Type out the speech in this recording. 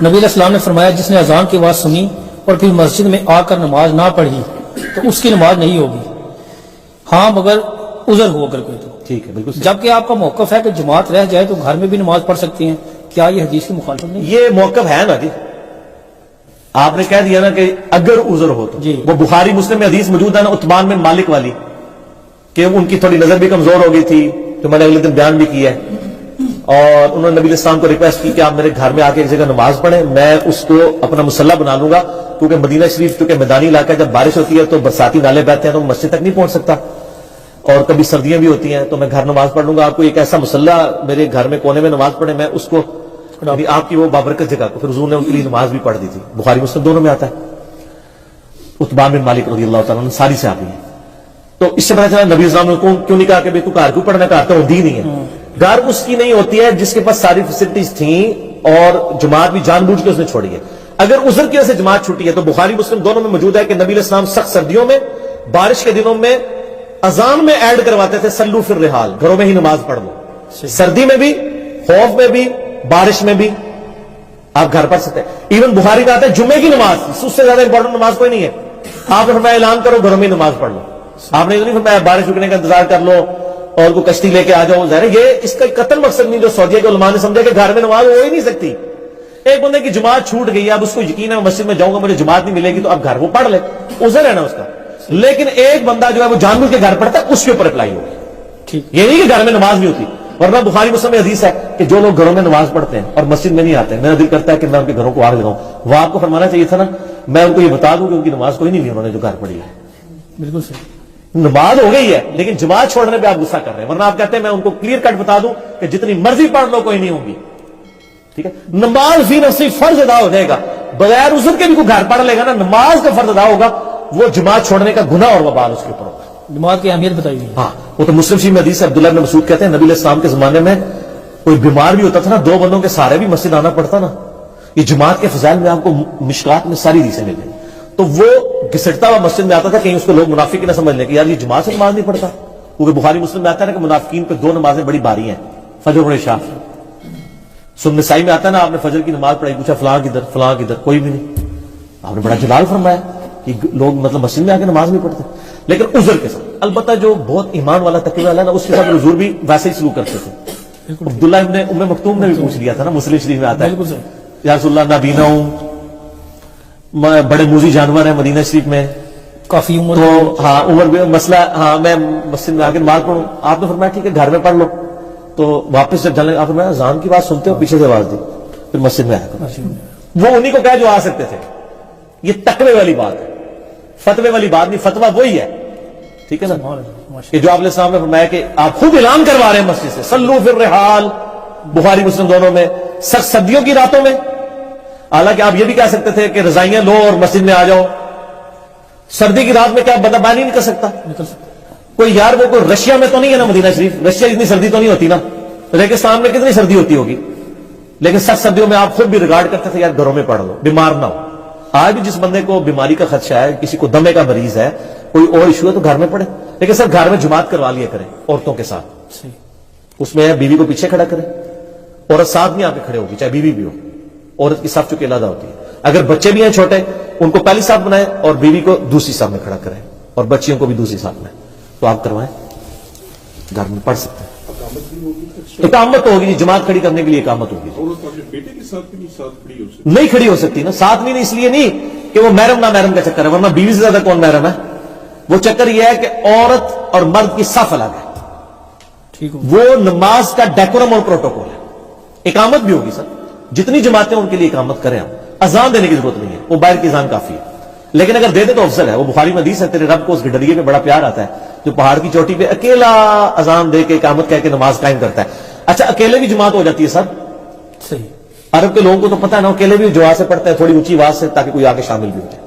نبی علیہ السلام نے فرمایا جس نے اذان کی آواز سنی اور پھر مسجد میں آ کر نماز نہ پڑھی تو اس کی نماز نہیں ہوگی، ہاں مگر عذر ہو کر کوئی تو ٹھیک ہے، بالکل جبکہ آپ کا موقف ہے کہ جماعت رہ جائے تو گھر میں بھی نماز پڑھ سکتی ہیں، کیا یہ حدیث کی مخالفت نہیں؟ یہ موقف ہے نا جی، آپ نے کہہ دیا نا کہ اگر عذر ہو تو جی وہ بخاری مسلم میں حدیث موجود ہے نا عثمان بن مالک والی، کہ ان کی تھوڑی نظر بھی کمزور ہو گئی تھی، جو میں نے اگلے دن بیان بھی کیا ہے، اور انہوں نے نبی علیہ السلام کو ریکویسٹ کی کہ آپ میرے گھر میں آ کے ایک جگہ نماز پڑھیں، میں اس کو اپنا مصلی بنا لوں گا، کیونکہ مدینہ شریف چونکہ میدانی علاقہ ہے، جب بارش ہوتی ہے تو برساتی نالے بہتے ہیں تو مسجد تک نہیں پہنچ سکتا، اور کبھی سردیاں بھی ہوتی ہیں، تو میں گھر نماز پڑھ لوں گا، آپ کو ایک ایسا مصلی میرے گھر میں کونے میں نماز پڑھے، میں اس کو آپ کی وہ بابرکت جگہ کو، پھر حضور نے ان کے لیے نماز بھی پڑھ دی تھی، بخاری مسلم دونوں میں آتا ہے۔ عثمان بن مالک رضی اللہ تعالیٰ عنہ ساری صحابی ہیں، تو اس سے پتہ چلا نبی اسلام نے کیوں نہیں کہا کہ تو گھر کیوں پڑھنا، کہا تو ہوتی ہی نہیں ہے، گھر اس کی نہیں ہوتی ہے جس کے پاس ساری فیسلٹیز تھیں اور جماعت بھی جان بوجھ کے اس نے چھوڑی ہے۔ اگر عذر کی وجہ سے جماعت چھوٹی ہے تو بخاری مسلم دونوں میں موجود ہے کہ نبی علیہ السلام سخت سردیوں میں، بارش کے دنوں میں اذان میں ایڈ کرواتے تھے سلو فی الرحال، گھروں میں ہی نماز پڑھ لو، سردی میں بھی، خوف میں بھی، بارش میں بھی آپ گھر پڑھ سکتے ہیں۔ ایون بخاری میں آتا ہے جمعے کی نماز اس سے زیادہ امپورٹنٹ نماز کوئی نہیں ہے، آپ نے فرمایا اعلان کرو گھروں میں نماز پڑھ لو، آپ نے نہیں فرمایا بارش رکنے کا انتظار کر لو اور کوئی کشتی لے کے آ جاؤ، ظاہر یہ اس کا قطعا مقصد نہیں جو سعودیہ کے علماء نے سمجھا کہ گھر میں نماز ہو ہی نہیں سکتی۔ ایک بندے کی جماعت چھوٹ گئی ہے، اب اس کو یقین ہے مسجد میں جاؤں گا مجھے جماعت نہیں ملے گی تو اب گھر وہ پڑھ لے، عذر ہے نا اس کا، لیکن ایک بندہ جو ہے وہ جان بوجھ کے گھر پڑھتا ہے اس کے اوپر اپلائی ہوگی، یہ نہیں کہ گھر میں نماز نہیں ہوتی۔ ورنہ بخاری مسلم میں حدیث ہے کہ جو لوگ گھروں میں نماز پڑھتے ہیں اور مسجد میں نہیں آتے، میرا دل کرتا ہے کہ میں ان کے گھروں کو آگ لگاؤں، وہ آپ کو فرمانا چاہیے تھا نا، میں ان کو یہ بتا دوں کہ ان کی نماز کوئی نہیں لی انہوں نے جو گھر پڑھی ہے، بالکل صحیح، نماز ہو گئی ہے لیکن جماعت چھوڑنے پہ آپ غصہ کر رہے ہیں، ورنہ آپ کہتے ہیں میں ان کو کلیئر کٹ بتا دوں کہ جتنی مرضی پڑھ لو کوئی نہیں ہوگی، ٹھیک ہے۔ نماز فی نفسی فرض ادا ہو جائے گا، بغیر عذر کے بھی کوئی گھر پڑھ لے گا نا، نماز کا فرض ادا ہوگا، وہ جماعت چھوڑنے کا گناہ اور وبال اس کے اوپر ہوگا۔ جماعت کی اہمیت بتائی گئی، ہاں وہ تو مسلم شریف میں حدیث ہے، عبداللہ بن مسعود کہتے ہیں نبی علیہ السلام کے زمانے میں کوئی بیمار بھی ہوتا تھا نا، دو بندوں کے سہارے بھی مسجد آنا پڑتا نا، یہ جماعت کے فضائل میں آپ کو مشکات میں ساری حدیثیں مل گئی، تو وہ گھسٹتا ہوا مسجد میں آتا تھا، کہیں اس کو لوگ منافق نہ سمجھ لیں کہ یار یہ جماعت سے نماز نہیں پڑھتا، کیونکہ بخاری مسلم میں آتا ہے نا کہ منافقین پہ دو نمازیں بڑی باری ہیں، فجر و عشاء۔ سنن نسائی میں آتا ہے نا آپ نے فجر کی نماز پڑھائی، پوچھا فلاں کدھر، فلاں کدھر، کوئی بھی نہیں، آپ نے بڑا جلال فرمایا کہ لوگ مطلب مسجد میں آ کے نماز نہیں پڑھتے، لیکن عذر کے ساتھ۔ البتہ جو بہت ایمان والا تقوی والا ہے نا اس کے ساتھ حضور بھی ویسے ہی سلوک کرتے تھے۔ عبداللہ ابن ام مکتوم نے بھی پوچھ لیا تھا نا، مسلم شریف میں آتا ہے یا رسول اللہ نابینا ہوں، میں بڑے موذی جانور ہیں مدینہ شریف میں، کافی عمر تو ہاں عمر بھی مسئلہ، ہاں میں مسجد میں آ کے نماز پڑھوں، آپ نے فرمایا ٹھیک ہے گھر میں پڑھ لو، تو واپس جب جانے آپ نے اذان کی بات سنتے ہو پیچھے سے آواز دی، پھر مسجد میں آیا کرو، وہ انہی کو کہا جو آ سکتے تھے۔ یہ تقوی والی بات ہے، فتوے والی بات نہیں، فتویٰ وہی ہے، ٹھیک ہے نا، کہ جو آپ علیہ السلام نے فرمایا کہ آپ خود اعلان کروا رہے ہیں مسجد سے سلو فی الرحال، بخاری مسلم دونوں میں، سخت سردیوں کی راتوں میں، حالانکہ آپ یہ بھی کہہ سکتے تھے کہ رضائیاں لو اور مسجد میں آ جاؤ، سردی کی رات میں کیا بندہ باہر نہیں نکل سکتا؟ کوئی یار وہ کوئی رشیا میں تو نہیں ہے نا مدینہ شریف، رشیا اتنی سردی تو نہیں ہوتی نا، ریگستان میں کتنی سردی ہوتی ہوگی، لیکن سخت سردیوں میں آپ خود بھی ریگارڈ کرتے تھے یار گھروں میں پڑھ لو بیمار نہ ہو۔ آج بھی جس بندے کو بیماری کا خدشہ ہے، کسی کو دمے کا مریض ہے، کوئی اور ایشو ہے تو گھر میں پڑھے، لیکن سر گھر میں جماعت کروا لیا کریں عورتوں کے ساتھ، اس میں بیوی کو پیچھے کھڑا کریں، عورت ساتھ نہیں آ کے کھڑے ہوگی چاہے بیوی بھی ہو، عورت کی صف چونکہ علیحدہ ہوتی ہے، اگر بچے بھی ہیں چھوٹے ان کو پہلی صف بنائیں اور بیوی کو دوسری صف میں کھڑا کریں اور بچیوں کو بھی دوسری صف میں، تو آپ کروائیں، گھر میں پڑھ سکتے ہیں۔ اقامت ہوگی جی، جماعت کھڑی کرنے کے لیے اقامت ہوگی، نہیں کھڑی ہو سکتی نا، ساتھ نہیں، اس لیے نہیں کہ وہ محرم نہ محرم کا چکر ہے، ورنہ بیوی سے زیادہ کون محرم ہے، وہ چکر یہ ہے کہ عورت اور مرد کی صف الگ ہے، وہ نماز کا ڈیکورم اور پروٹوکول ہے۔ اقامت بھی ہوگی سر، جتنی جماعتیں ان کے لیے اقامت کریں، آپ اذان دینے کی ضرورت نہیں ہے، وہ باہر کی اذان کافی ہے، لیکن اگر دے دے تو افضل ہے۔ وہ بخاری میں حدیث ہے تیرے رب کو اس گڈریے پہ بڑا پیار آتا ہے جو پہاڑ کی چوٹی پہ اکیلا اذان دے کے اقامت کہہ کے نماز قائم کرتا ہے۔ اچھا اکیلے بھی جماعت ہو جاتی ہے سر، صحیح، عرب کے لوگوں کو تو پتہ ہے نا، اکیلے بھی جواب سے پڑھتے ہیں تھوڑی اونچی آواز سے تاکہ کوئی آگے شامل بھی ہو جائے۔